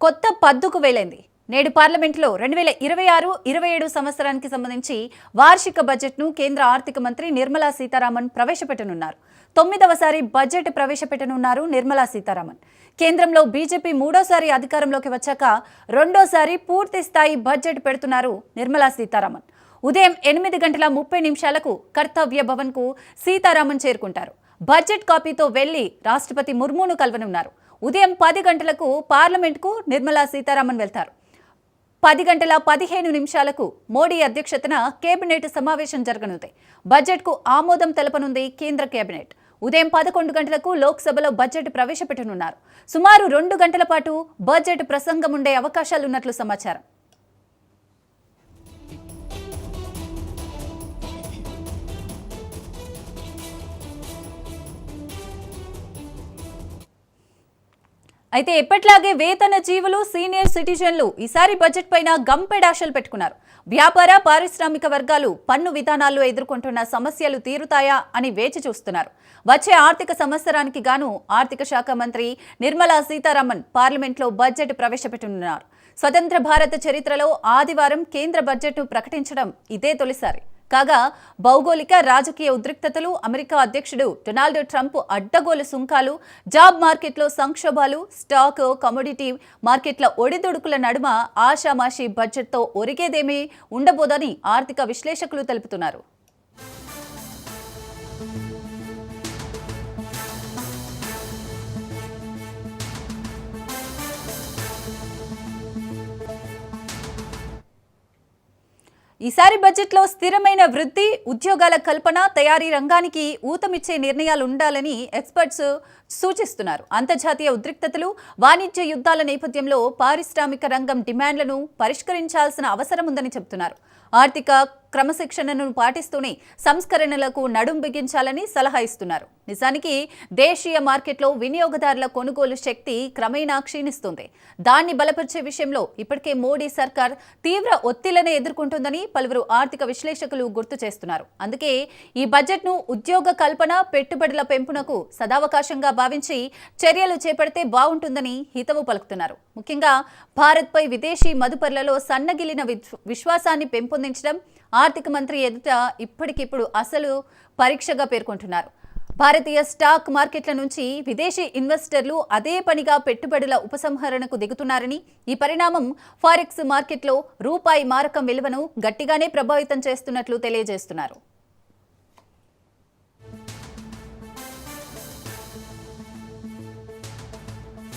కొత్త పద్దుకు వేలైంది. నేడు పార్లమెంట్లో 2026-27 సంవత్సరానికి సంబంధించి వార్షిక బడ్జెట్ను కేంద్ర ఆర్థిక మంత్రి నిర్మలా సీతారామన్ ప్రవేశపెట్టనున్నారు. 9వసారి బడ్జెట్ ప్రవేశపెట్టనున్నారు నిర్మలా సీతారామన్. కేంద్రంలో బీజేపీ మూడోసారి అధికారంలోకి వచ్చాక రెండోసారి పూర్తి స్థాయి బడ్జెట్ పెడుతున్నారు నిర్మలా సీతారామన్. ఉదయం 8:30 కర్తవ్య భవన్కు సీతారామన్ చేరుకుంటారు. బడ్జెట్ కాపీతో వెళ్లి రాష్ట్రపతి ముర్మును కలవనున్నారు. ఉదయం 10 గంటలకు పార్లమెంట్కు నిర్మలా సీతారామన్ వెళ్తారు. 10:15 మోడీ అధ్యక్షతన కేబినెట్ సమావేశం జరగనుంది. బడ్జెట్కు ఆమోదం తెలపనుంది కేంద్ర కేబినెట్. ఉదయం 11 గంటలకు లోక్సభలో బడ్జెట్ ప్రవేశపెట్టనున్నారు. సుమారు 2 గంటల పాటు బడ్జెట్ ప్రసంగం ఉండే అవకాశాలున్నట్లు సమాచారం. అయితే ఎప్పట్లాగే వేతన జీవులు, సీనియర్ సిటిజన్లు ఈసారి బడ్జెట్ పైన గంపెడాశలు పెట్టుకున్నారు. వ్యాపార, పారిశ్రామిక వర్గాలు పన్ను విధానాల్లో ఎదుర్కొంటున్న సమస్యలు తీరుతాయా అని వేచి చూస్తున్నారు. వచ్చే ఆర్థిక సంవత్సరానికి గాను ఆర్థిక శాఖ మంత్రి నిర్మలా సీతారామన్ పార్లమెంట్లో బడ్జెట్ ప్రవేశపెట్టనున్నారు. స్వతంత్ర భారత చరిత్రలో ఆదివారం కేంద్ర బడ్జెట్ను ప్రకటించడం ఇదే తొలిసారి. కాగా భౌగోళిక, రాజకీయ ఉద్రిక్తతలు, అమెరికా అధ్యక్షుడు డొనాల్డ్ ట్రంప్ అడ్డగోలు సుంకాలు, జాబ్ మార్కెట్లో సంక్షోభాలు, స్టాక్, కమోడిటీ మార్కెట్ల ఒడిదుడుకుల నడుమ ఆషామాషీ బడ్జెట్తో ఒరిగేదేమీ ఉండబోదని ఆర్థిక విశ్లేషకులు తెలుపుతున్నారు. ఈసారి బడ్జెట్లో స్థిరమైన వృద్ధి, ఉద్యోగాల కల్పన, తయారీ రంగానికి ఊతమిచ్చే నిర్ణయాలు ఉండాలని ఎక్స్పర్ట్స్ సూచిస్తున్నారు. అంతర్జాతీయ ఉద్రిక్తతలు, వాణిజ్య యుద్ధాల నేపథ్యంలో పారిశ్రామిక రంగం డిమాండ్లను పరిష్కరించాల్సిన అవసరం ఉందని చెబుతున్నారు. ఆర్థిక క్రమశిక్షణను పాటిస్తూనే సంస్కరణలకు నడుం బిగించాలని సలహా ఇస్తున్నారు. నిజానికి దేశీయ మార్కెట్లో వినియోగదారుల కొనుగోలు శక్తి క్రమేణా క్షీణిస్తుంది. దాన్ని బలపరిచే విషయంలో ఇప్పటికే మోడీ సర్కార్ తీవ్ర ఒత్తిళ్లను ఎదుర్కొంటుందని పలువురు ఆర్థిక విశ్లేషకులు గుర్తు చేస్తున్నారు. అందుకే ఈ బడ్జెట్ను ఉద్యోగ కల్పన, పెట్టుబడుల పెంపునకు సదావకాశంగా భావించి చర్యలు చేపడితే బాగుంటుందని హితవు పలుకుతున్నారు. ముఖ్యంగా భారత్పై విదేశీ మదుపర్లలో సన్నగిలిన విశ్వాసాన్ని పెంపొందించడం ఆర్థిక మంత్రి ఎదుట ఇప్పటికిప్పుడు అసలు పరీక్షగా పేర్కొంటున్నారు. భారతీయ స్టాక్ మార్కెట్ల నుంచి విదేశీ ఇన్వెస్టర్లు అదే పనిగా పెట్టుబడుల ఉపసంహరణకు దిగుతున్నారని, ఈ పరిణామం ఫారెక్స్ మార్కెట్లో రూపాయి మారకం విలువను గట్టిగానే ప్రభావితం చేస్తున్నట్లు తెలియజేస్తున్నారు.